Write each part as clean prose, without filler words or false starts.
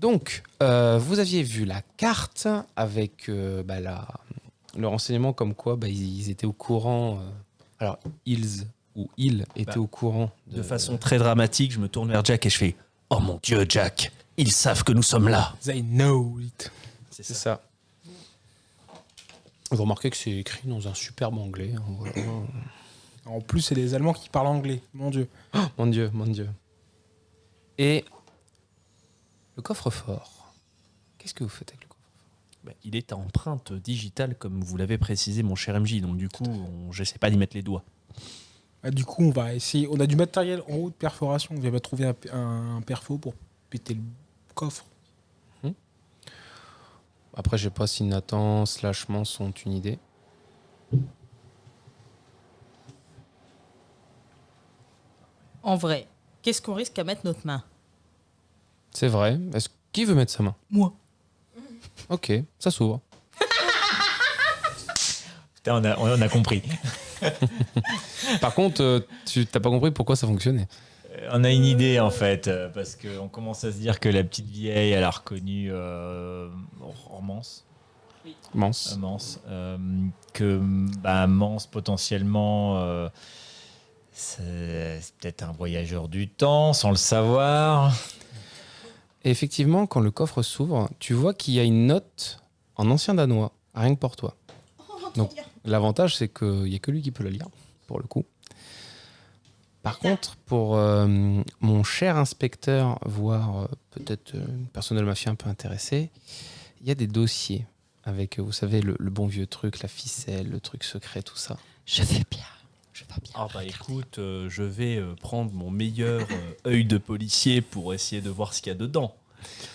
Donc, vous aviez vu la carte avec le renseignement comme quoi ils étaient au courant. Alors, ils étaient au courant. De façon très dramatique, je me tourne vers Jack et je fais « Oh mon Dieu, Jack, ils savent que nous sommes là !» They know it. C'est C'est ça. Vous remarquez que c'est écrit dans un superbe anglais. Hein, voilà. En plus, c'est les Allemands qui parlent anglais. Mon Dieu. Oh, mon Dieu. Et le coffre-fort. Qu'est-ce que vous faites avec le coffre-fort ? Il est à empreinte digitale, comme vous l'avez précisé, mon cher MJ. Donc du coup, j'essaie pas d'y mettre les doigts. Du coup, on va essayer. On a du matériel en haut de perforation. On vient trouver un perfo pour péter le coffre. Après, je sais pas si Nathan / Mans ont une idée. En vrai, qu'est-ce qu'on risque à mettre notre main ? C'est vrai. Qui veut mettre sa main ? Moi. Ok, ça s'ouvre. Putain, on a compris. Par contre, tu t'as pas compris pourquoi ça fonctionnait. On a une idée en fait, parce qu'on commence à se dire que la petite vieille, elle a reconnu Mance. Mans. Que Mance potentiellement, c'est peut-être un voyageur du temps, sans le savoir. Et effectivement, quand le coffre s'ouvre, tu vois qu'il y a une note en ancien danois, rien que pour toi. Donc, l'avantage, c'est qu'il n'y a que lui qui peut la lire, pour le coup. Par contre, pour mon cher inspecteur, voire peut-être une personne de la mafia un peu intéressée, il y a des dossiers avec, vous savez, le bon vieux truc, la ficelle, le truc secret, tout ça. Je vais bien. Ah écoute, je vais prendre mon meilleur œil de policier pour essayer de voir ce qu'il y a dedans.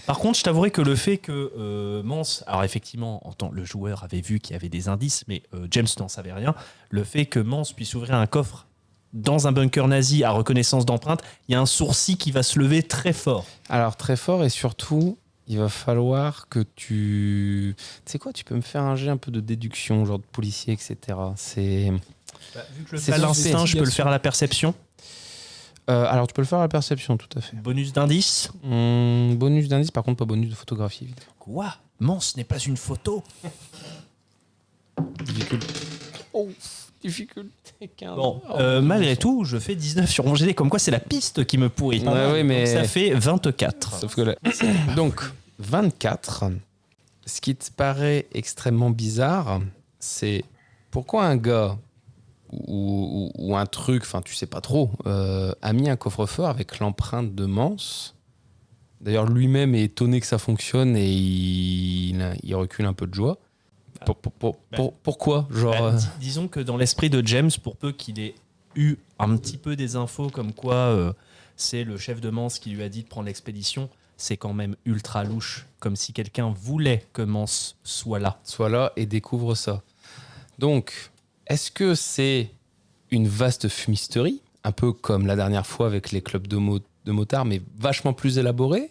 Par contre, je t'avouerai que le fait que Mance, alors effectivement, le joueur avait vu qu'il y avait des indices, mais James n'en savait rien. Le fait que Mance puisse ouvrir un coffre dans un bunker nazi à reconnaissance d'empreinte, il y a un sourcil qui va se lever très fort. Alors très fort, et surtout, il va falloir que tu... Tu sais quoi, tu peux me faire un jet un peu de déduction, genre de policier, etc. C'est... Vu que je le fais à l'instinct, je peux le faire à la perception. Alors tu peux le faire à la perception, tout à fait. Bonus d'indice. Bonus d'indice, par contre pas bonus de photographie, évidemment. Quoi ? Mance n'est pas une photo. Difficulté. Oh, difficulté 15. Bon, malgré tout, je fais 19 sur mon GD, comme quoi c'est la piste qui me pourrit. Ouais, mais... Donc ça fait 24. Sauf que là... Donc, 24. Ce qui te paraît extrêmement bizarre, c'est pourquoi un gars ou un truc, enfin tu sais pas trop, a mis un coffre-fort avec l'empreinte de Mance. D'ailleurs, lui-même est étonné que ça fonctionne et il recule un peu de joie. Pourquoi genre, disons que dans l'esprit de James, pour peu qu'il ait eu un petit peu des infos comme quoi c'est le chef de Mance qui lui a dit de prendre l'expédition, c'est quand même ultra louche, comme si quelqu'un voulait que Mance soit là. Soit là et découvre ça. Donc, est-ce que c'est une vaste fumisterie, un peu comme la dernière fois avec les clubs de motards, mais vachement plus élaboré ?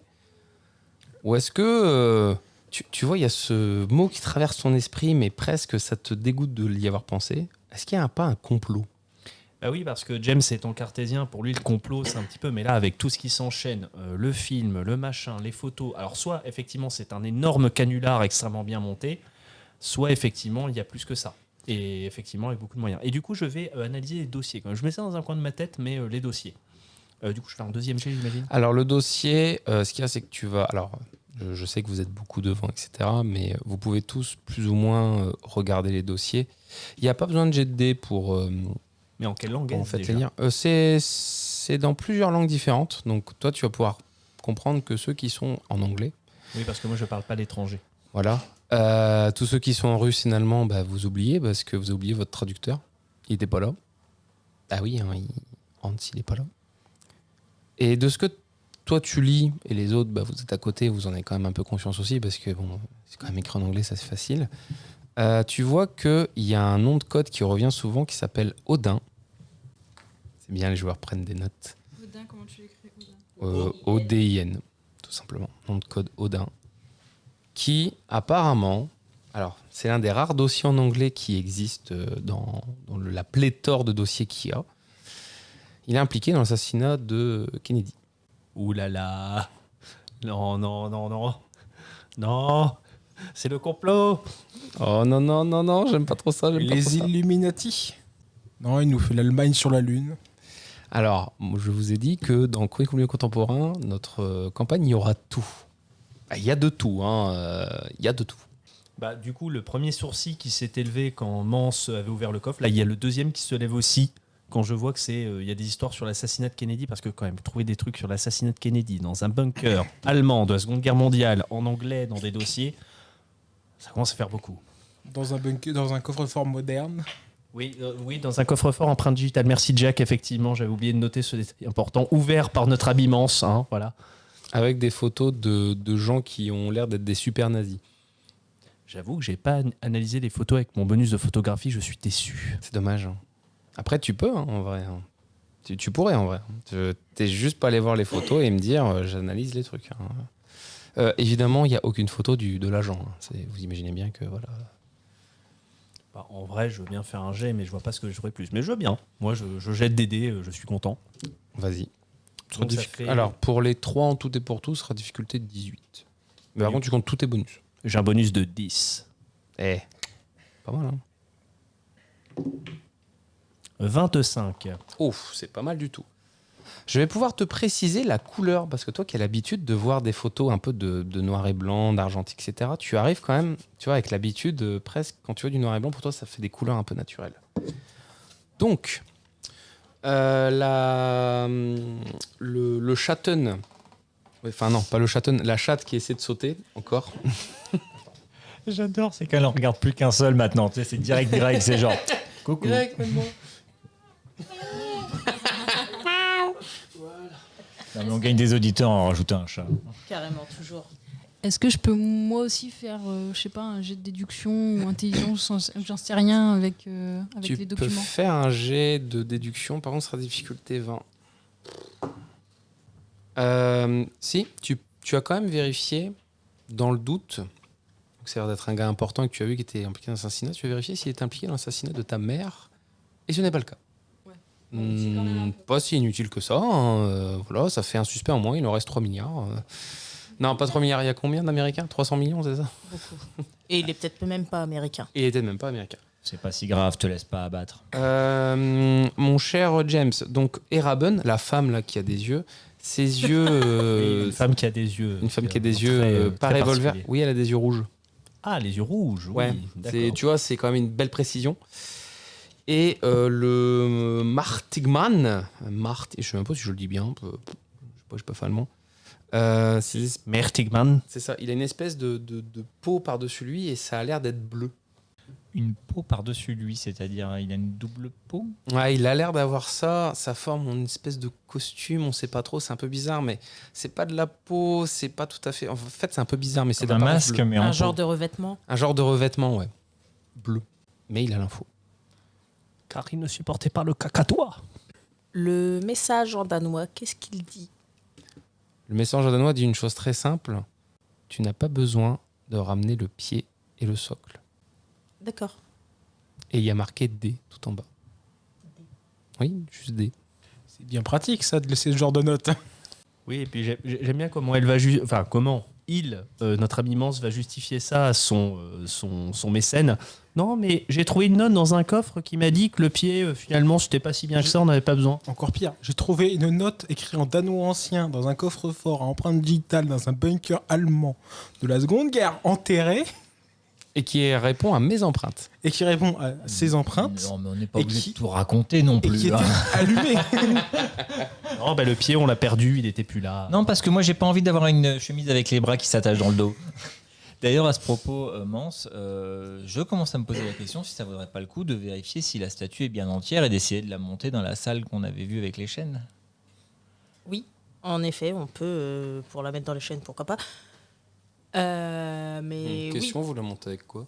Ou est-ce que, tu vois, il y a ce mot qui traverse ton esprit, mais presque ça te dégoûte de l'y avoir pensé ? Est-ce qu'il n'y a pas un complot ? Bah oui, parce que James étant cartésien, pour lui le complot c'est un petit peu, mais là avec tout ce qui s'enchaîne, le film, le machin, les photos, alors soit effectivement c'est un énorme canular extrêmement bien monté, soit effectivement il y a plus que ça. Et effectivement avec beaucoup de moyens. Et du coup je vais analyser les dossiers. Quand même. Je mets ça dans un coin de ma tête, mais les dossiers. Du coup je fais un deuxième jet, j'imagine. Alors le dossier, ce qu'il y a, c'est que tu vas... Alors, je sais que vous êtes beaucoup devant, etc. Mais vous pouvez tous plus ou moins regarder les dossiers. Il n'y a pas besoin de jet de dés pour... Mais en quelle langue en est-ce fait, déjà les lire. C'est dans plusieurs langues différentes. Donc toi, tu vas pouvoir comprendre que ceux qui sont en anglais... Oui, parce que moi je parle pas l'étranger. Voilà. Tous ceux qui sont en russe et en allemand, vous oubliez, parce que vous oubliez votre traducteur. Il n'était pas là. Ah oui, hein, Hans, il n'est pas là. Et de ce que toi tu lis, et les autres, vous êtes à côté, vous en avez quand même un peu conscience aussi, parce que bon, c'est quand même écrit en anglais, ça c'est facile. Tu vois qu'il y a un nom de code qui revient souvent qui s'appelle Odin. C'est bien, les joueurs prennent des notes. Odin, comment tu l'écris ? O-D-I-N, tout simplement. Nom de code Odin. Qui, apparemment... Alors, c'est l'un des rares dossiers en anglais qui existe dans la pléthore de dossiers qu'il y a. Il est impliqué dans l'assassinat de Kennedy. Ouh là là. Non, non, non, non. Non, c'est le complot. Oh non, non, non, non, j'aime pas trop ça. J'aime pas trop Les ça. Illuminati. Non, il nous fait l'Allemagne sur la Lune. Alors, moi, je vous ai dit que dans Chroniques au milieu contemporain, notre campagne, il y aura tout. Il y a de tout, hein. Il y a de tout. Bah, du coup, le premier sourcil qui s'est élevé quand Mance avait ouvert le coffre, là, il y a le deuxième qui se lève aussi quand je vois que il y a des histoires sur l'assassinat de Kennedy, parce que quand même, trouver des trucs sur l'assassinat de Kennedy dans un bunker allemand de la Seconde Guerre mondiale, en anglais, dans des dossiers, ça commence à faire beaucoup. Dans un bunker, dans un coffre-fort moderne. Oui, oui, dans un coffre-fort empreinte digitale. Merci Jack, effectivement, j'avais oublié de noter ce détail important, ouvert par notre ami Mance, hein, voilà. Avec des photos de gens qui ont l'air d'être des super nazis. J'avoue que j'ai pas analysé les photos avec mon bonus de photographie, je suis déçu. C'est dommage. Hein. Après, tu peux, hein, en vrai. Hein. Tu pourrais, en vrai. T'es juste pas allé voir les photos et me dire, j'analyse les trucs. Hein. Évidemment, il n'y a aucune photo de l'agent. Hein. Vous imaginez bien que, voilà. Bah, en vrai, je veux bien faire un jet, mais je vois pas ce que je ferais plus. Mais je veux bien. Moi, je jette des dés, je suis content. Vas-y. Donc, ça fait- Alors, pour les 3 en tout et pour tout, ce sera difficulté de 18. Mais par Oui. contre, tu comptes tous tes bonus. J'ai un bonus de 10. Pas mal, hein. 25. Ouf, c'est pas mal du tout. Je vais pouvoir te préciser la couleur, parce que toi qui as l'habitude de voir des photos un peu de noir et blanc, d'argentique, etc., tu arrives quand même, tu vois, avec l'habitude, presque, quand tu vois du noir et blanc, pour toi, ça fait des couleurs un peu naturelles. Donc, le chaton, enfin non, pas le chaton, la chatte qui essaie de sauter, encore. J'adore, c'est qu'elle en regarde plus qu'un seul maintenant. Tu sais, c'est direct, c'est genre. Coucou. Non, mais on gagne des auditeurs en rajoutant un chat. Carrément, toujours. Est-ce que je peux moi aussi faire, je sais pas, un jet de déduction ou intelligence, j'en sais rien avec Tu les peux documents. faire un jet de déduction, par contre, ce sera difficulté 20. Si, tu as quand même vérifié, dans le doute, donc ça a l'air d'être un gars important et que tu as vu qui était impliqué dans l'assassinat, tu as vérifié s'il était impliqué dans l'assassinat de ta mère, et ce n'est pas le cas. Ouais. Pas si inutile que ça, hein. Voilà, ça fait un suspect en moins, il en reste 3 milliards. Non, pas 3 milliards, il y a combien d'Américains 300 millions, c'est ça? Beaucoup. Et il est peut-être même pas américain. Et il était même pas américain. C'est pas si grave, te laisse pas abattre. Mon cher James, donc Eraben, la femme là qui a des yeux, ses yeux... Une femme qui a des yeux. Une femme qui a des yeux pas très revolver. particuliers. Oui, elle a des yeux rouges. Ah, les yeux rouges, oui. Ouais. D'accord. Tu vois, c'est quand même une belle précision. Et le Martigman, je sais même pas si je le dis bien, je sais pas fait allemand. C'est Mertigman. ça, il a une espèce de peau par-dessus lui et ça a l'air d'être bleu. Une peau par-dessus lui, c'est-à-dire il a une double peau. Ouais, il a l'air d'avoir ça forme une espèce de costume, on sait pas trop, c'est un peu bizarre, mais c'est pas de la peau, c'est pas tout à fait... En fait, c'est un peu bizarre, mais c'est Comme un d'apparence masque, bleue. mais en Un peau. genre de revêtement. Un genre de revêtement, ouais. Bleu. Mais il a l'info. Car il ne supportait pas le cacatois. Le message en danois, qu'est-ce qu'il dit? Le message danois dit une chose très simple. Tu n'as pas besoin de ramener le pied et le socle. D'accord. Et il y a marqué D tout en bas. Oui, juste D. C'est bien pratique, ça, de laisser ce genre de notes. Oui, et puis j'aime bien comment elle va notre ami Mance va justifier ça à son mécène. Non, mais j'ai trouvé une note dans un coffre qui m'a dit que le pied, finalement, c'était pas si bien que ça, on n'avait pas besoin. Encore pire, j'ai trouvé une note écrite en danois ancien dans un coffre-fort à empreinte digitale dans un bunker allemand de la Seconde Guerre enterré Et qui répond à mes empreintes. et qui répond à ses empreintes Non, mais on n'est pas Et obligé qui- de tout raconter non et plus. qui était hein. allumé. Non, le pied, on l'a perdu, il était plus là. Non, parce que moi, j'ai pas envie d'avoir une chemise avec les bras qui s'attachent dans le dos. D'ailleurs, à ce propos, Mance, je commence à me poser la question si ça vaudrait pas le coup de vérifier si la statue est bien entière et d'essayer de la monter dans la salle qu'on avait vue avec les chaînes. Oui, en effet, on peut, pour la mettre dans les chaînes, pourquoi pas. Mais oui. Question, vous la montez avec quoi?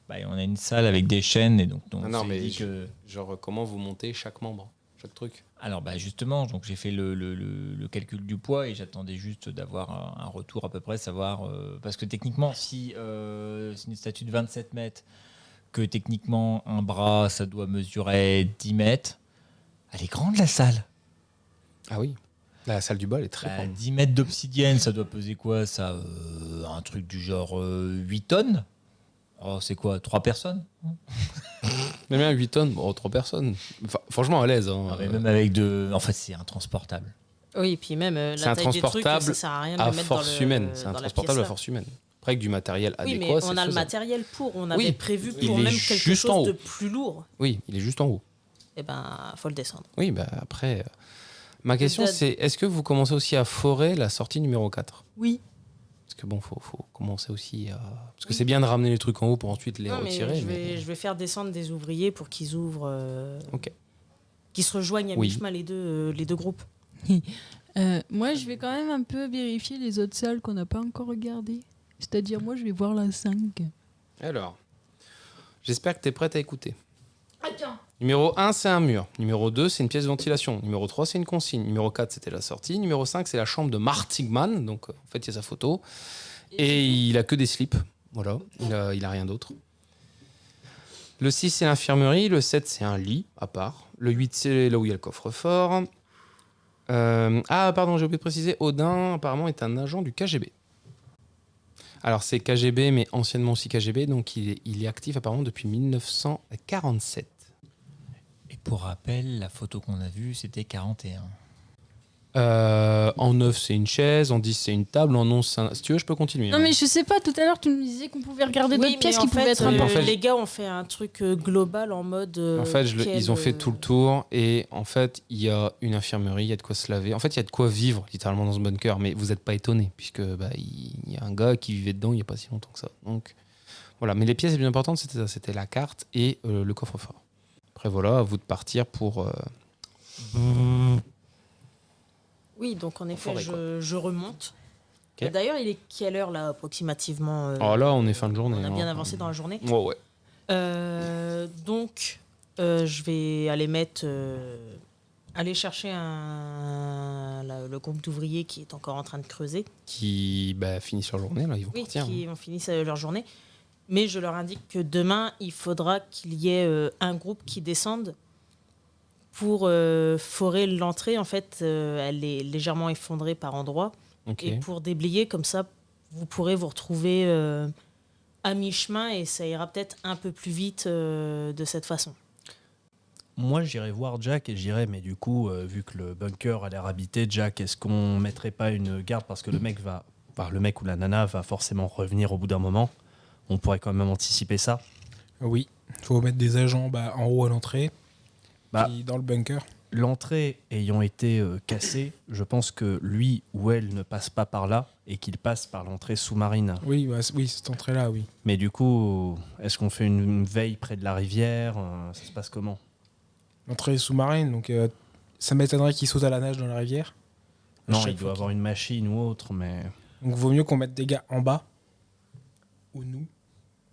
Bah, on a une salle avec des chaînes et donc Ah non, s'est mais dit que... Genre, comment vous montez chaque membre? Chaque truc? Alors bah justement, donc j'ai fait le calcul du poids et j'attendais juste d'avoir un retour à peu près, savoir parce que techniquement, si c'est une statue de 27 mètres, que techniquement un bras ça doit mesurer 10 mètres, elle est grande la salle. Ah oui. La salle du bal est très grande. 10 mètres d'obsidienne, ça doit peser quoi ça un truc du genre 8 tonnes. Oh, c'est quoi 3 personnes. Même bien 8 tonnes, bon, 3 personnes. Enfin, franchement, à l'aise. Hein. Ah, mais même avec de. En fait, c'est intransportable. Oui, et puis même C'est un la taille des trucs, transportable ça sert à rien de à le mettre dans force le, humaine. C'est un dans la transportable à pièce, là. force humaine. Après, avec du matériel Oui, adéquat, mais c'est on a le faisable. matériel pour. On avait Oui, prévu il pour est même quelque juste en chose haut. de plus lourd. Oui, il est juste en haut. Eh ben, faut le descendre. Oui, bah après. Ma question, Date. c'est est-ce que vous commencez aussi à forer la sortie numéro 4 ? Oui. Parce que bon, faut commencer aussi à. Parce que Oui. c'est bien de ramener les trucs en haut pour ensuite les Non, mais retirer. je vais faire descendre des ouvriers pour qu'ils ouvrent. Ok. Qu'ils se rejoignent à Oui. mi-chemin les deux groupes. Moi, je vais quand même un peu vérifier les autres salles qu'on n'a pas encore regardées. C'est-à-dire, moi, je vais voir la 5. Alors, j'espère que tu es prête à écouter. Attends. Numéro 1, c'est un mur. Numéro 2, c'est une pièce de ventilation. Numéro 3, c'est une consigne. Numéro 4, c'était la sortie. Numéro 5, c'est la chambre de Martigman. Donc, en fait, il y a sa photo. Et il a que des slips. Voilà, il a rien d'autre. Le 6, c'est l'infirmerie. Le 7, c'est un lit à part. Le 8, c'est là où il y a le coffre-fort. Pardon, j'ai oublié de préciser. Odin, apparemment, est un agent du KGB. Alors, c'est KGB, mais anciennement aussi KGB. Donc, il est actif apparemment depuis 1947. Et pour rappel, la photo qu'on a vue, c'était 41. En 9, c'est une chaise. En 10, c'est une table. En 11, c'est un... Si tu veux, je peux continuer. Non, mais je sais pas, tout à l'heure, tu me disais qu'on pouvait regarder d'autres pièces qui pouvaient être Oui, en importantes. fait, les gars ont fait un truc global en mode. En fait, ils ont fait tout le tour. Et en fait, il y a une infirmerie, il y a de quoi se laver. En fait, il y a de quoi vivre, littéralement, dans ce bunker. Mais vous n'êtes pas étonnés, puisque il y a un gars qui vivait dedans il n'y a pas si longtemps que ça. Donc, voilà. Mais les pièces les plus importantes, c'était ça. C'était la carte et le coffre-fort. Après, voilà, à vous de partir pour... Oui, donc en effet, forêt, quoi. je remonte. Ok. D'ailleurs, il est quelle heure là, approximativement Oh là, on est fin de journée. On a bien hein. avancé dans la journée. Ouais. Donc, je vais aller aller chercher le groupe d'ouvriers qui est encore en train de creuser. Qui finissent leur journée, là, ils vont Oui, partir. qui ont fini leur journée. Mais je leur indique que demain, il faudra qu'il y ait un groupe qui descende pour forer l'entrée. En fait, elle est légèrement effondrée par endroits. Ok. Et pour déblayer, comme ça, vous pourrez vous retrouver à mi-chemin et ça ira peut-être un peu plus vite de cette façon. Moi, j'irai voir Jack et j'irai, mais du coup, vu que le bunker a l'air habité, Jack, est-ce qu'on mettrait pas une garde parce que le mec ou la nana va forcément revenir au bout d'un moment. On pourrait quand même anticiper ça. Oui, il faut mettre des agents en haut à l'entrée, puis dans le bunker. L'entrée ayant été cassée, je pense que lui ou elle ne passe pas par là et qu'il passe par l'entrée sous-marine. Oui, oui, cette entrée-là, oui. Mais du coup, est-ce qu'on fait une veille près de la rivière ? Ça se passe comment ? L'entrée sous-marine, donc ça m'étonnerait qu'il saute à la nage dans la rivière. À Non, chaque il fois doit avoir une machine ou autre, mais... Donc vaut mieux qu'on mette des gars en bas, ou nous,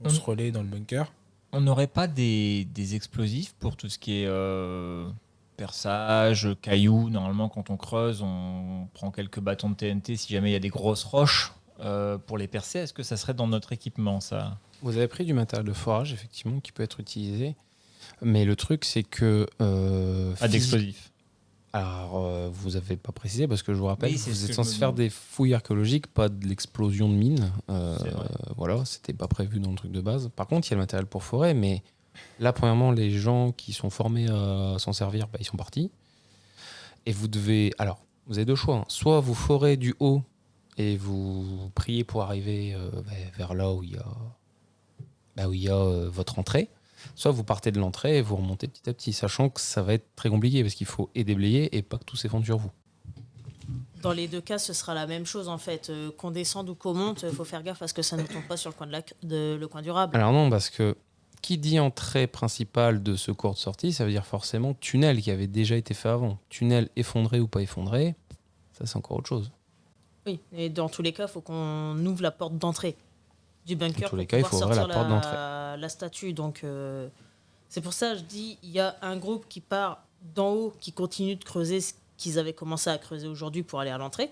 on se relaie dans le bunker. On n'aurait pas des explosifs pour tout ce qui est perçage, cailloux. Normalement, quand on creuse, on prend quelques bâtons de TNT si jamais il y a des grosses roches pour les percer. Est-ce que ça serait dans notre équipement, ça ? Vous avez pris du matériel de forage, effectivement, qui peut être utilisé. Mais le truc, c'est que... Pas d'explosifs. Alors, vous n'avez pas précisé, parce que je vous rappelle, Oui, c'est vous ce êtes que censé je me faire demande. des fouilles archéologiques, pas de l'explosion de mines. C'est vrai. Voilà, c'était pas prévu dans le truc de base. Par contre, il y a le matériel pour forer, mais là, premièrement, les gens qui sont formés à s'en servir, ils sont partis. Et vous devez... Alors, vous avez deux choix. Hein. Soit vous forez du haut et vous priez pour arriver vers là où il y a votre entrée. Soit vous partez de l'entrée et vous remontez petit à petit, sachant que ça va être très compliqué parce qu'il faut et déblayer et pas que tout s'effondre sur vous. Dans les deux cas, ce sera la même chose en fait. Qu'on descende ou qu'on monte, il faut faire gaffe à ce que ça ne tombe pas sur le coin, le coin durable. Alors non, parce que qui dit entrée principale de secours de sortie, ça veut dire forcément tunnel qui avait déjà été fait avant. Tunnel effondré ou pas effondré, ça c'est encore autre chose. Oui, et dans tous les cas, il faut qu'on ouvre la porte d'entrée du bunker Dans tous les pour cas, il pouvoir faut ouvrir sortir la porte d'entrée. la statue. Donc, c'est pour ça que je dis, il y a un groupe qui part d'en haut, qui continue de creuser ce qu'ils avaient commencé à creuser aujourd'hui pour aller à l'entrée.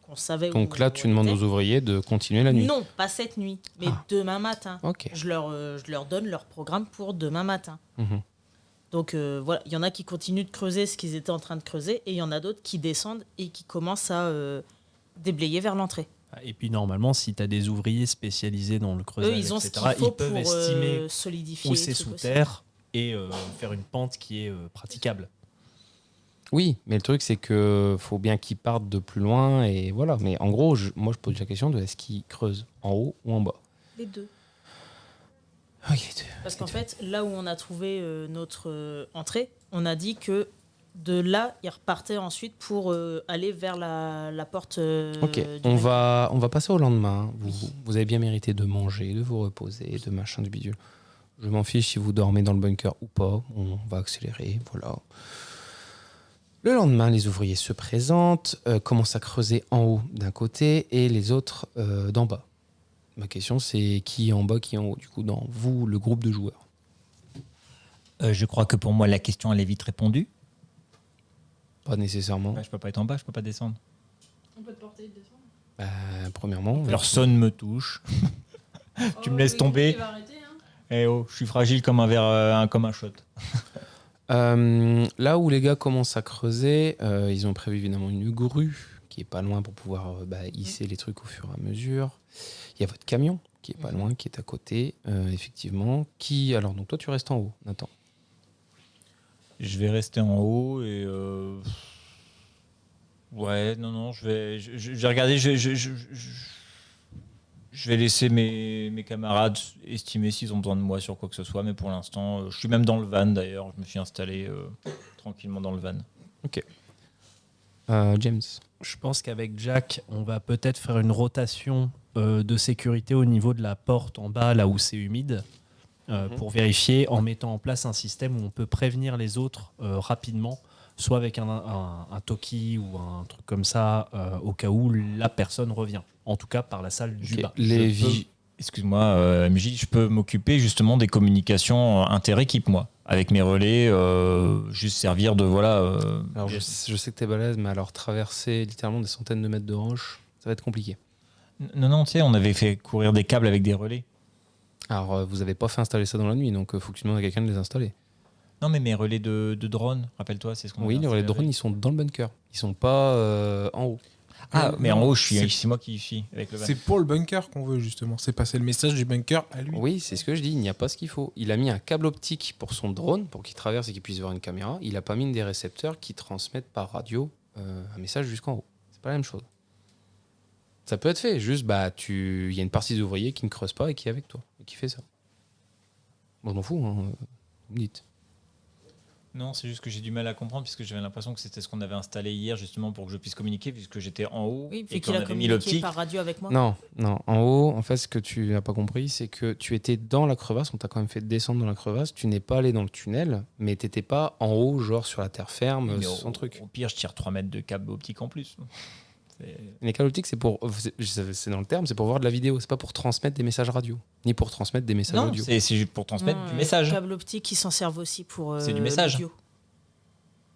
Qu'on savait Donc où là, tu on demandes était. aux ouvriers de continuer la nuit. Non, pas cette nuit, mais Ah. demain matin. Ok. Je leur donne leur programme pour demain matin. Mhm. Donc voilà, il y en a qui continuent de creuser ce qu'ils étaient en train de creuser et il y en a d'autres qui descendent et qui commencent à déblayer vers l'entrée. Et puis normalement, si tu as des ouvriers spécialisés dans le creusage, Eux, ils ont ce etc., qu'il faut ils peuvent pour estimer solidifier où les c'est trucs sous aussi. terre et faire une pente qui est praticable. Oui, mais le truc, c'est que faut bien qu'ils partent de plus loin. Et voilà. Mais en gros, moi, je pose la question de est-ce qu'ils creusent en haut ou en bas. Les deux. Ok. Parce qu'en fait, là où on a trouvé notre entrée, on a dit que de là, ils repartaient ensuite pour aller vers la porte. Ok, du on bunker. va passer au lendemain. Vous avez bien mérité de manger, de vous reposer, de machin du bidule. Je m'en fiche si vous dormez dans le bunker ou pas. On va accélérer, voilà. Le lendemain, les ouvriers se présentent, commencent à creuser en haut d'un côté et les autres d'en bas. Ma question, c'est qui est en bas, qui est en haut, du coup, dans vous, le groupe de joueurs. Je crois que pour moi, la question, elle est vite répondue. Pas nécessairement. Je peux pas être en bas, je peux pas descendre. On peut te porter et descendre. Premièrement, Personne me touche. Tu me laisses tomber. Tu vas arrêter, hein. Eh oh, je suis fragile comme un verre, comme un shot. là où les gars commencent à creuser, ils ont prévu évidemment une grue qui est pas loin pour pouvoir hisser les trucs au fur et à mesure. Il y a votre camion qui est pas loin, qui est à côté, effectivement. Alors, donc toi, tu restes en haut, Nathan. Je vais rester en haut et ouais, non, je vais regarder, je vais laisser mes camarades estimer s'ils ont besoin de moi sur quoi que ce soit, mais pour l'instant, je suis même dans le van d'ailleurs, je me suis installé tranquillement dans le van. James. Je pense qu'avec Jack, on va peut-être faire une rotation de sécurité au niveau de la porte en bas, là où c'est humide, pour vérifier en mettant en place un système où on peut prévenir les autres rapidement, soit avec un Toki ou un truc comme ça, au cas où la personne revient. En tout cas, par la salle du Ok, bas. Excuse-moi, MJ, je peux m'occuper justement des communications inter-équipe, moi, avec mes relais, juste servir de voilà. Alors, je sais que t'es balèze, mais alors traverser littéralement des centaines de mètres de roche, ça va être compliqué. Non, tu sais, on avait fait courir des câbles avec des relais. Alors, vous avez pas fait installer ça dans la nuit, donc faut que tu demandes à quelqu'un de les installer. Non, mais mes relais de drone, rappelle-toi, c'est ce qu'on Oui, avait les relais de installé drone, ils sont dans le bunker. Ils sont pas en haut. Ah, mais en non, haut, c'est- c'est moi qui y suis avec le van. C'est pour le bunker qu'on veut justement. C'est passer le message du bunker à lui. Oui, c'est ce que je dis. Il n'y a pas ce qu'il faut. Il a mis un câble optique pour son drone, pour qu'il traverse et qu'il puisse voir une caméra. Il a pas mis des récepteurs qui transmettent par radio un message jusqu'en haut. C'est pas la même chose. Ça peut être fait. Juste, il y a une partie des ouvriers qui ne creuse pas et qui est avec toi et qui fait ça. Bon, je m'en fous. Hein. Vous me dites. Non, c'est juste que j'ai du mal à comprendre puisque j'avais l'impression que c'était ce qu'on avait installé hier justement pour que je puisse communiquer puisque j'étais en haut Oui, et vu qu'on qu'il a avait mis communiqué l'optique. par radio avec moi. Non. En haut, en fait, ce que tu n'as pas compris, c'est que tu étais dans la crevasse. On t'a quand même fait descendre dans la crevasse. Tu n'es pas allé dans le tunnel, mais tu n'étais pas en haut, genre sur la terre ferme, Mais sans truc. Au pire, je tire 3 mètres de câble optique en plus. Les câbles optiques, c'est dans le terme, c'est pour voir de la vidéo. C'est pas pour transmettre des messages radio, ni pour transmettre des messages Non, audio. c'est juste pour transmettre Non, du message. Les câbles optiques, ils s'en servent aussi pour C'est du message. l'audio.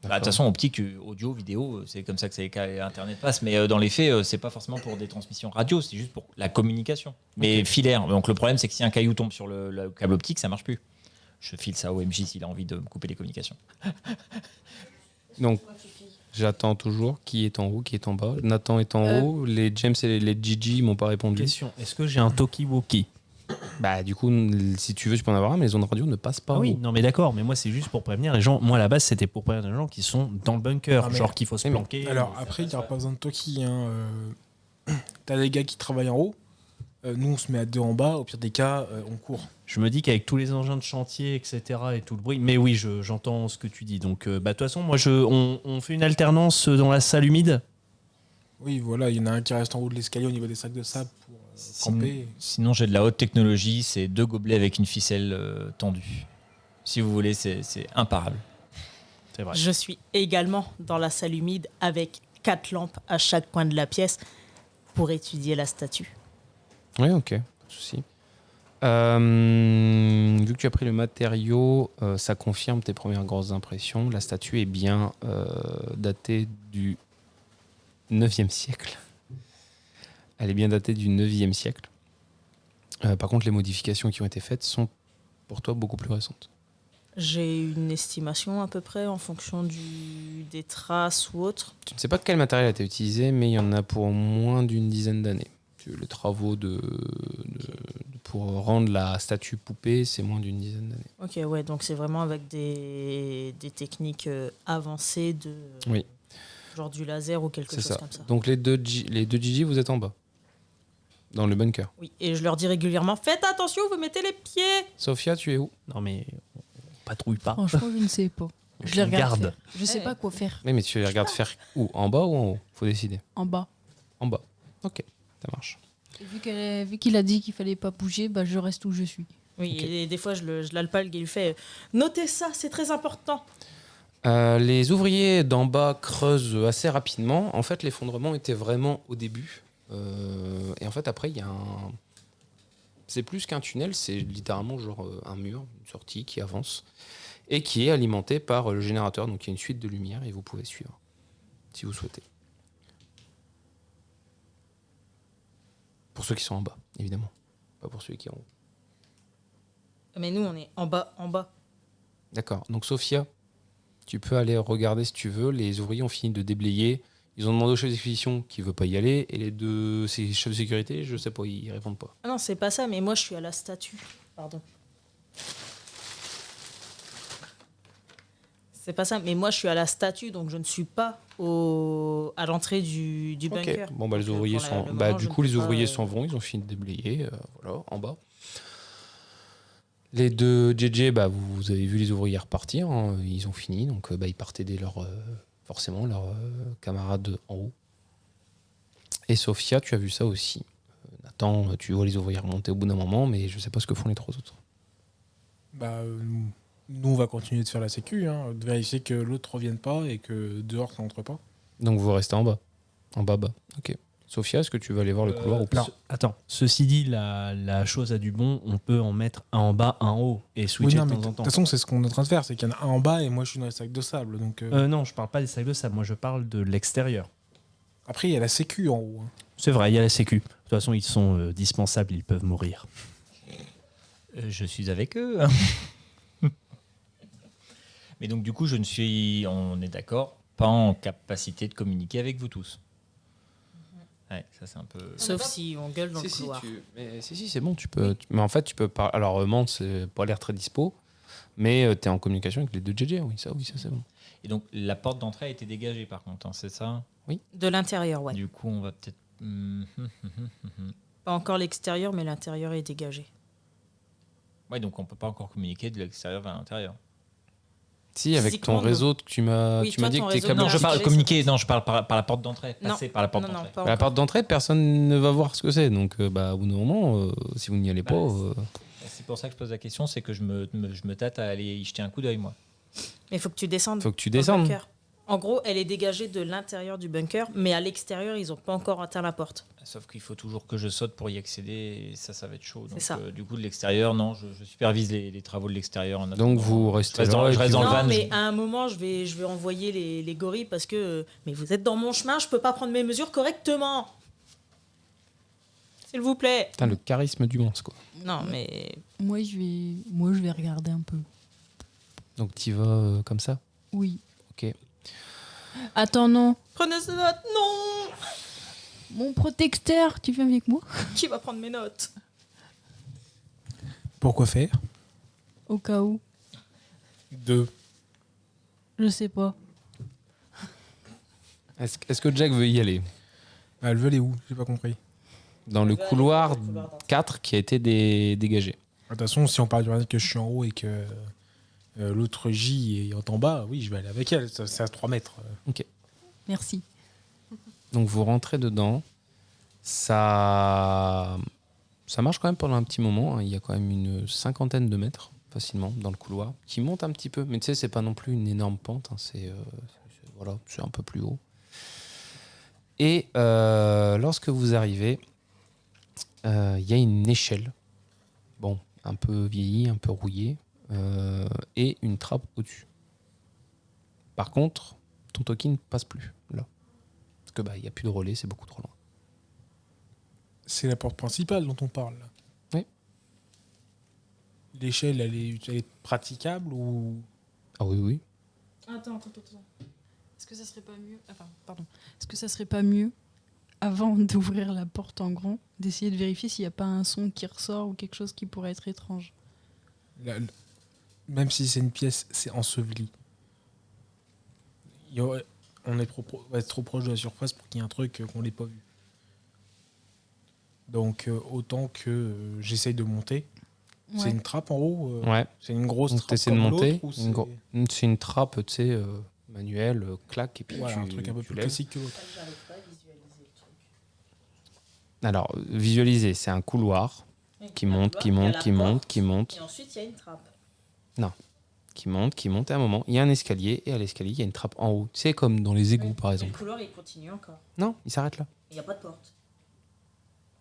De toute façon, optique, audio, vidéo, c'est comme ça que Internet passe. Mais dans les faits, c'est pas forcément pour des transmissions radio, c'est juste pour la communication. Mais filaire. Donc le problème, c'est que si un caillou tombe sur le câble optique, ça marche plus. Je file ça au MJ s'il a envie de me couper les communications. Donc, j'attends toujours qui est en haut, qui est en bas. Nathan est en haut. Les James et les Gigi m'ont pas répondu. Question, est-ce que j'ai un Toki-Woki? Du coup, si tu veux, tu peux en avoir un, mais les ondes radio ne passent pas. Ah en oui, haut. non mais d'accord, mais moi c'est juste pour prévenir les gens. Moi à la base c'était pour prévenir les gens qui sont dans le bunker, Ah, mais- genre qu'il faut se Oui, mais- planquer. Alors après, il n'y aura pas besoin de Toki. Hein. T'as des gars qui travaillent en haut. Nous, on se met à deux en bas. Au pire des cas, on court. Je me dis qu'avec tous les engins de chantier, etc. et tout le bruit, mais oui, j'entends ce que tu dis. Donc de toute façon, moi on fait une alternance dans la salle humide. Oui, voilà, il y en a un qui reste en haut de l'escalier au niveau des sacs de sable pour camper. Sinon, j'ai de la haute technologie, c'est 2 gobelets avec une ficelle tendue. Si vous voulez, c'est imparable. C'est vrai. Je suis également dans la salle humide avec 4 lampes à chaque coin de la pièce pour étudier la statue. Oui, ok, pas de souci. Vu que tu as pris le matériau, ça confirme tes premières grosses impressions. La statue est bien datée du 9e siècle. Elle est bien datée du 9e siècle. Par contre, les modifications qui ont été faites sont pour toi beaucoup plus récentes. J'ai une estimation à peu près en fonction des traces ou autres. Tu ne sais pas quel matériel a été utilisé, mais il y en a pour moins d'une dizaine d'années. Les travaux pour rendre la statue poupée, c'est moins d'une dizaine d'années. Ok, ouais, donc c'est vraiment avec des techniques avancées de Oui. genre du laser ou quelque C'est chose ça. comme ça. Donc les deux Gigi, vous êtes en bas, dans le bunker. Oui, et je leur dis régulièrement, faites attention, vous mettez les pieds. Sophia, tu es où? Non, mais on patrouille pas. Franchement, je ne sais pas. On Je les regarde. garde. faire. Je sais Ouais. pas quoi faire. Oui, mais tu les regardes faire où? En bas ou en haut? Faut décider. En bas. En bas. Ok, ça marche. Et vu qu'il a dit qu'il fallait pas bouger, bah je reste où je suis. Oui, Ok. et des fois, je l'alpalgue et il lui fait, notez ça, c'est très important. Les ouvriers d'en bas creusent assez rapidement. En fait, l'effondrement était vraiment au début. Et en fait, après, il y a un... C'est plus qu'un tunnel, c'est littéralement genre un mur, une sortie qui avance et qui est alimenté par le générateur. Donc, il y a une suite de lumière et vous pouvez suivre si vous souhaitez. Pour ceux qui sont en bas, évidemment. Pas pour ceux qui sont en haut. Mais nous, on est en bas, en bas. D'accord. Donc, Sophia, tu peux aller regarder si tu veux. Les ouvriers ont fini de déblayer. Ils ont demandé au chef d'expédition qui ne veut pas y aller. Et les deux ces chefs de sécurité, je sais pas, ils répondent pas. Ah non, c'est pas ça, mais moi, je suis à la statue. Pardon. C'est pas ça, mais moi, je suis à la statue, donc je ne suis pas à l'entrée du bunker. Ok. Bon, bah, les Donc, ouvriers pour sont. le Bah, moment, du je coup, ne les peux pas, ouvriers s'en vont. Ils ont fini de déblayer. Voilà, en bas. Les deux JJ, bah, vous avez vu les ouvriers repartir. Hein, ils ont fini. Donc, bah, ils partaient dès forcément leurs camarades en haut. Et Sophia, tu as vu ça aussi. Nathan, tu vois les ouvriers remonter au bout d'un moment, mais je sais pas ce que font les trois autres. Bah, nous, on va continuer de faire la sécu, hein, de vérifier que l'autre ne revienne pas et que dehors, ça rentre pas. Donc, vous restez en bas. En bas, bas. Ok. Sophia, est-ce que tu vas aller voir le couloir ou pas? Attends, ceci dit, la chose a du bon, on peut en mettre un en bas, un en haut et Oui, switcher non, de mais temps de en toute temps. façon, c'est ce qu'on est en train de faire. C'est qu'il y en a un en bas et moi, je suis dans les sacs de sable. Donc, Non, je parle pas des sacs de sable, moi je parle de l'extérieur. après, il y a la sécu en haut. Hein. C'est vrai, il y a la sécu. De toute façon, ils sont dispensables, ils peuvent mourir. Je suis avec eux. Mais donc, du coup, je ne suis, on est d'accord, pas en capacité de communiquer avec vous tous. Ouais, ça c'est un peu. Sauf si on gueule dans le couloir. Mais si, c'est bon. Tu peux. Mais en fait, tu peux pas. Alors, Mans, c'est pas l'air très dispo, mais tu es en communication avec les deux JJ. Oui, ça, c'est bon. Et donc, la porte d'entrée a été dégagée par contre, hein, c'est ça? De l'intérieur, ouais. Du coup, on va peut-être. Pas encore l'extérieur, mais l'intérieur est dégagé. Ouais, donc on peut pas encore communiquer de l'extérieur vers l'intérieur. Si, avec ton Physiquement, non. réseau, tu m'as Oui, tu m'as toi, dit ton que tes réseau, câbles. non, Non, je je parle sais, communiquer, ça- non, je parle par la porte d'entrée. Non. Passer par la porte Non, d'entrée. pas La encore. porte d'entrée, personne ne va voir ce que c'est. Donc, au bout d'un moment, si vous n'y allez pas. C'est pour ça que je pose la question, c'est que je me tâte à aller y jeter un coup d'œil, moi. Mais il faut que tu descendes. Faut que tu dans le descendes. bunker. En gros, elle est dégagée de l'intérieur du bunker, mais à l'extérieur, ils n'ont pas encore atteint la porte. Sauf qu'il faut toujours que je saute pour y accéder, et ça va être chaud. Donc, ça. du coup, de l'extérieur, non, je supervise les travaux de l'extérieur. en Donc, attendant. vous restez Je reste là. dans- et je reste puis dans le vous- van. Non, mais à un moment, je vais envoyer les gorilles parce que... mais vous êtes dans mon chemin, je peux pas prendre mes mesures correctement. S'il vous plaît. Putain, le charisme du Mans, quoi. Non, mais... Moi, je vais regarder un peu. Donc, tu vas comme ça. Oui. Ok. Attends, non. Prenez ces notes. Non. Mon protecteur, tu viens avec moi? Qui va prendre mes notes? Pourquoi faire? Au cas où. Deux. Je sais pas. Est-ce que Jack veut y aller? Ah, elle veut aller où? J'ai pas compris. Dans le couloir 4 qui a été dégagé. De toute façon, si on parle du principe que je suis en haut et que l'autre J est en bas, oui, je vais aller avec elle. C'est à 3 mètres. Merci. Donc vous rentrez dedans. Ça marche quand même pendant un petit moment. Hein. Il y a quand même une 50aine de mètres facilement dans le couloir qui monte un petit peu. Mais tu sais, c'est pas non plus une énorme pente. Hein. Voilà, c'est un peu plus haut. Et lorsque vous arrivez, il y a une échelle. Bon, un peu vieillie, un peu rouillée. Et une trappe au-dessus. Par contre, ton token ne passe plus là. Parce que il n'y a plus de relais, c'est beaucoup trop loin. C'est la porte principale dont on parle. Là. Oui. l'échelle, elle est praticable ou... Ah oui, oui. Attends. Est-ce que ça serait pas mieux Est-ce que ça serait pas mieux, avant d'ouvrir la porte en grand, d'essayer de vérifier s'il n'y a pas un son qui ressort ou quelque chose qui pourrait être étrange? Même si c'est une pièce, c'est enseveli. On va être trop proche de la surface pour qu'il y ait un truc qu'on n'ait pas vu. Donc, autant que j'essaye de monter. Ouais. C'est une trappe en haut. Ouais. C'est une grosse Donc trappe t'essaies de comme monter. l'autre, ou C'est une trappe, tu sais, manuelle, clac, et puis voilà, tu, un truc un peu tu plus lèves. classique que l'autre. J'arrive pas à visualiser le truc. Alors, visualiser, c'est un couloir qui monte, qui monte, qui monte, qui monte, Et ensuite, il y a une trappe. qui monte, qui monte, et à un moment, il y a un escalier, et à l'escalier, il y a une trappe en haut. C'est comme dans les égouts, par Et le exemple. couloir, il continue encore. Non, il s'arrête là. Il n'y a pas de porte.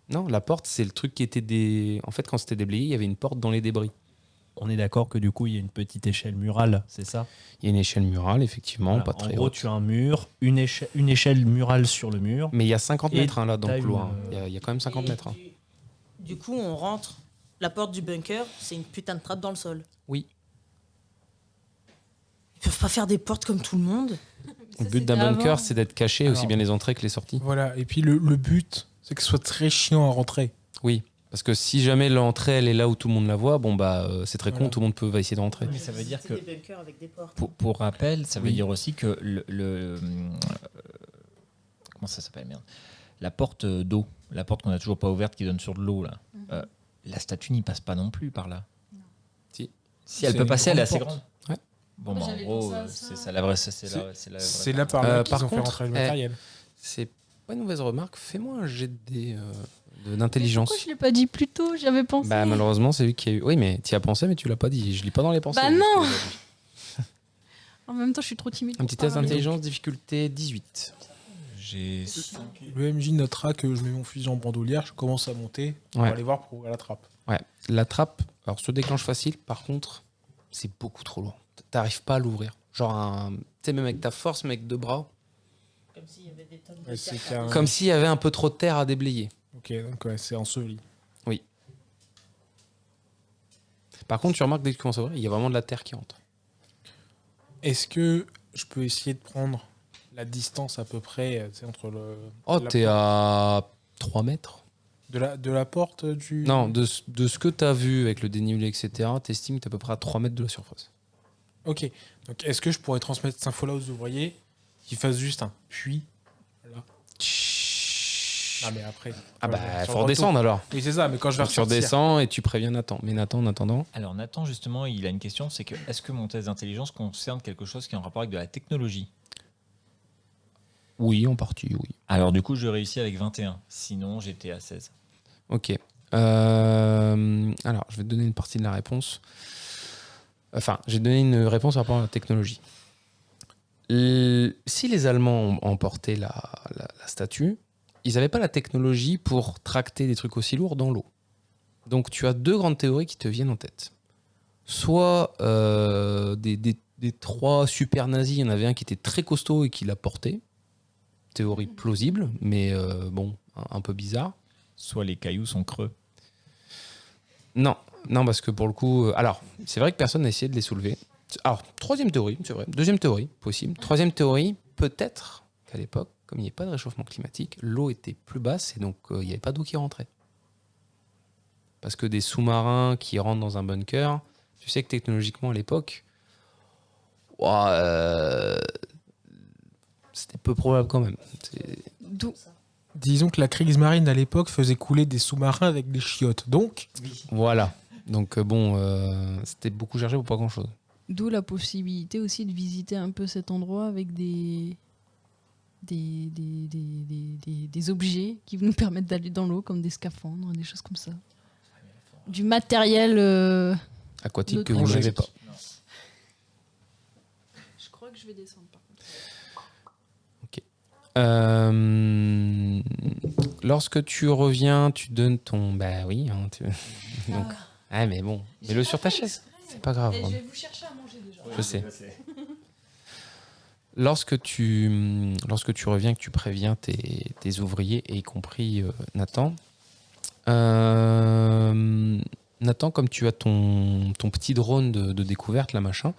Non, la porte, c'est le truc qui était des... En fait, quand c'était déblayé, il y avait une porte dans les débris. On est d'accord que du coup, il y a une petite échelle murale, c'est ça? Il y a une échelle murale, effectivement, Voilà. pas très En gros, haute. tu as un mur, une échelle murale sur le mur. Mais il y a 50 Et mètres là dans t'as le couloir. une, Il y a quand même 50 Et mètres. Du coup, on rentre. La porte du bunker, c'est une putain de trappe dans le sol. Oui. Ils peuvent pas faire des portes comme tout le monde. Le but d'un bunker, c'est d'être caché, aussi Alors, bien les entrées que les sorties. Voilà, et puis le but, c'est que ce soit très chiant à rentrer. Oui. Parce que si jamais l'entrée, elle est là où tout le monde la voit, bon bah c'est très con, Voilà. tout le monde peut essayer de rentrer. Mais ça veut dire C'est que- des bunkers avec des portes. Pour rappel, ça veut Oui. dire aussi que comment ça s'appelle, merde, la porte d'eau, la porte qu'on n'a toujours pas ouverte qui donne sur de l'eau là, la statue n'y passe pas non plus par là. Si elle C'est peut une passer, elle est grande assez porte. grande. Ouais. Bon, Moi, bah, en j'avais gros, pensé à ça. c'est ça la vraie. C'est la vraie C'est là porte. par là Par qu'ils ont fait contre, rentrer le matériel. C'est pas une mauvaise remarque. Fais-moi un jet de dés, d'intelligence. Pourquoi je l'ai pas dit plus tôt? J'avais pensé. Bah malheureusement, c'est lui qui a eu. Oui, mais tu y as pensé, mais tu l'as pas dit. Je lis pas dans les pensées. Bah du non. coup, aujourd'hui. En même temps, je suis trop timide. Un pour petit test parler. d'intelligence, difficulté 18. J'ai Le MJ notera que je mets mon fusil en bandoulière, je commence à monter pour Ouais. aller voir pour ouvrir la trappe. Ouais. La trappe, alors se déclenche facile. Par contre, c'est beaucoup trop lourd. T'arrives pas à l'ouvrir. Genre tu sais, même avec ta force, mais avec deux bras, Comme s'il y avait des tonnes de Ouais, c'est terre qu'un- par-dessus. comme s'il y avait un peu trop de terre à déblayer. Ok, donc ouais, c'est enseveli. Par contre, tu remarques dès que tu commences à ouvrir, il y a vraiment de la terre qui rentre. Est-ce que je peux essayer de prendre la distance à peu près tu sais, entre le. Oh, la t'es porte- à 3 mètres. de la porte du. Non, de ce que t'as vu avec le dénivelé, etc., t'estimes que t'es à peu près à 3 mètres de la surface. Ok. Donc est-ce que je pourrais transmettre cette info-là aux ouvriers qui fassent juste un puits là. Ah, mais après. Ah quand je vais bah, sur le faut retour. redescendre alors. Oui, c'est ça, mais quand je vais Tu ressortir. redescends et tu préviens Nathan. Mais Nathan, en attendant... Alors Nathan, justement, il a une question, c'est que est-ce que mon test d'intelligence concerne quelque chose qui est en rapport avec de la technologie? Oui, en partie, oui. Alors du coup, je réussis avec 21. Sinon, j'étais à 16. Ok. Alors, je vais te donner une partie de la réponse. Enfin, j'ai donné une réponse par rapport à la technologie. Si les Allemands ont emporté la statue, ils n'avaient pas la technologie pour tracter des trucs aussi lourds dans l'eau. Donc, tu as deux grandes théories qui te viennent en tête. Soit des trois super nazis, il y en avait un qui était très costaud et qui l'a porté. Théorie plausible, mais bon, un peu bizarre. Soit les cailloux sont creux. Non, parce que pour le coup... alors, c'est vrai que personne n'a essayé de les soulever. Alors, troisième théorie, c'est vrai. Deuxième théorie, possible. Troisième théorie, peut-être qu'à l'époque, comme il n'y avait pas de réchauffement climatique, l'eau était plus basse et donc il n'y avait pas d'eau qui rentrait. Parce que des sous-marins qui rentrent dans un bunker, tu sais que technologiquement à l'époque, c'était peu probable quand même. D'où Disons que la Kriegsmarine à l'époque faisait couler des sous-marins avec des chiottes. Donc, Voilà. Donc c'était beaucoup cherché pour pas grand-chose. D'où la possibilité aussi de visiter un peu cet endroit avec des objets qui nous permettent d'aller dans l'eau, comme des scaphandres, des choses comme ça. Du matériel. Aquatique que vous L'autre- n'avez pas. Je crois que je vais descendre par contre. Lorsque tu reviens, tu donnes ton... Bah oui. Hein, donc... Ah mais bon, mets-le sur ta chaise. C'est pas grave. Et je vais vous chercher à manger déjà. Je sais. Lorsque tu reviens, que tu préviens tes ouvriers, et y compris Nathan Nathan, comme tu as ton petit drone de découverte, là, machin,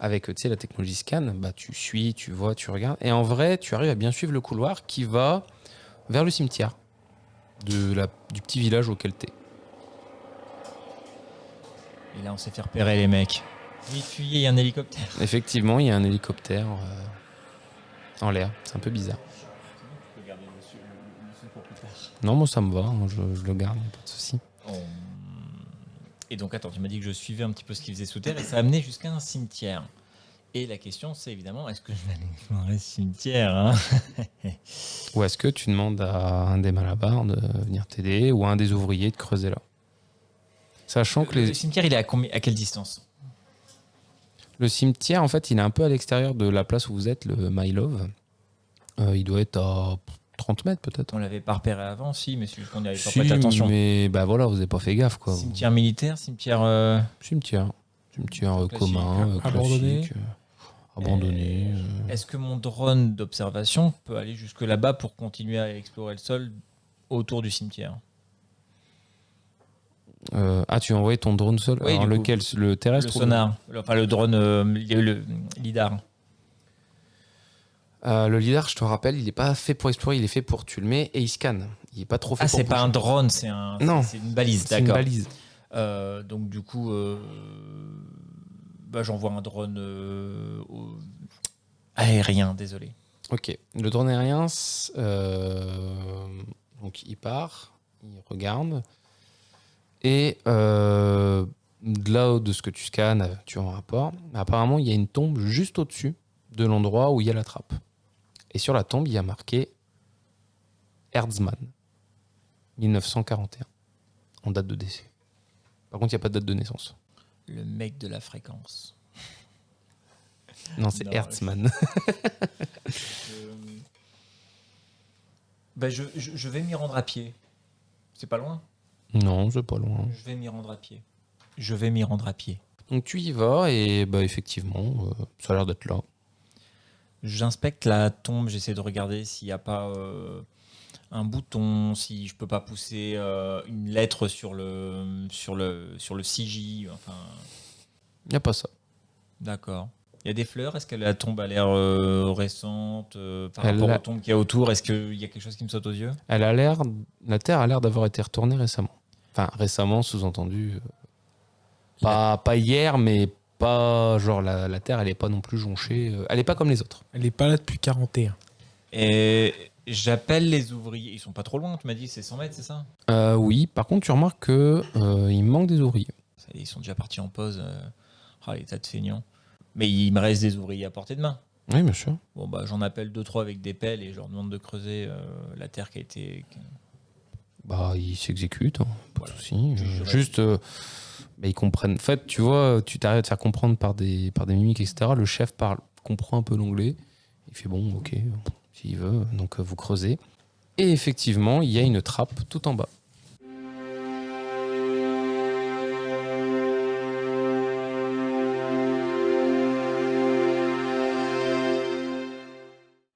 avec la technologie scan, bah, tu suis, tu vois, tu regardes. Et en vrai, tu arrives à bien suivre le couloir qui va vers le cimetière du petit village auquel t'es. Et là, on s'est fait repérer, les mecs. Vite fuyez, il y a un hélicoptère. Effectivement, il y a un hélicoptère en l'air. C'est un peu bizarre. Non, moi, ça me va. Hein, je le garde, pas de souci. Et donc, attends, tu m'as dit que je suivais un petit peu ce qu'ils faisaient sous terre et ça a amené jusqu'à un cimetière. Et la question, c'est évidemment, est-ce que je vais aller explorer ce cimetière, hein? Ou est-ce que tu demandes à un des malabars de venir t'aider ou à un des ouvriers de creuser là? Sachant que Le cimetière, il est à quelle distance? le cimetière, en fait, il est un peu à l'extérieur de la place où vous êtes, le My Love. Il doit être à 30 mètres peut-être. On l'avait pas repéré avant, si, mais c'est juste qu'on n'y avait pas Si, prêté attention. mais bah voilà, vous n'avez pas fait gaffe quoi. Cimetière militaire, cimetière... Cimetière Classique, commun, abandonné. classique, abandonné. Est-ce que mon drone d'observation peut aller jusque là-bas pour continuer à explorer le sol autour du cimetière? Tu as envoyé ton drone seul? Oui, Alors du coup, lequel? Le Le terrestre ou sonar, enfin le drone, le lidar. Le lidar, je te rappelle, il n'est pas fait pour explorer, il est fait pour tu le mets et il scanne. Il n'est pas trop fait Ah, pour c'est pas bouger. un drone, Non. c'est une balise, C'est une d'accord. balise. Donc du coup, j'envoie un drone aérien, désolé. Ok. Le drone aérien, donc il part, il regarde. Et de là, de ce que tu scannes, tu as un rapport. Apparemment, il y a une tombe juste au-dessus de l'endroit où il y a la trappe. Et sur la tombe, il y a marqué Hertzmann, 1941, en date de décès. Par contre, il n'y a pas de date de naissance. Le mec de la fréquence. Non, c'est Non, Hertzmann. Je vais m'y rendre à pied. C'est pas loin? Non, c'est pas loin. Je vais m'y rendre à pied. Je vais m'y rendre à pied. Donc tu y vas et bah, effectivement, ça a l'air d'être là. J'inspecte la tombe, j'essaie de regarder s'il n'y a pas un bouton, si je peux pas pousser une lettre sur le sigil. Enfin, Il n'y a pas ça. d'accord. Il y a des fleurs. Est-ce que la tombe a l'air récente par Elle rapport a- aux tombes qu'il y a autour? Est-ce qu'il y a quelque chose qui me saute aux yeux? La Terre a l'air d'avoir été retournée récemment. Enfin, récemment, sous-entendu. Pas hier, mais pas genre la Terre, elle est pas non plus jonchée. Elle est pas comme les autres. Elle est pas là depuis 41. Et j'appelle les ouvriers. Ils sont pas trop loin. Tu m'as dit c'est 100 mètres, c'est ça? Oui, par contre, tu remarques que il manque des ouvriers. Ça y est, ils sont déjà partis en pause. Les tas de feignants. Mais il me reste des ouvriers à portée de main. Oui, bien sûr. Bon, j'en appelle 2-3 avec des pelles et je leur demande de creuser la terre qui a été. Bah, ils s'exécutent, hein, pas Voilà. de souci. Je Juste, ils comprennent. En fait, tu vois, tu t'arrêtes de faire comprendre par des mimiques, etc. Le chef comprend un peu l'anglais. Il fait bon, ok, s'il veut. Donc, vous creusez. Et effectivement, il y a une trappe tout en bas.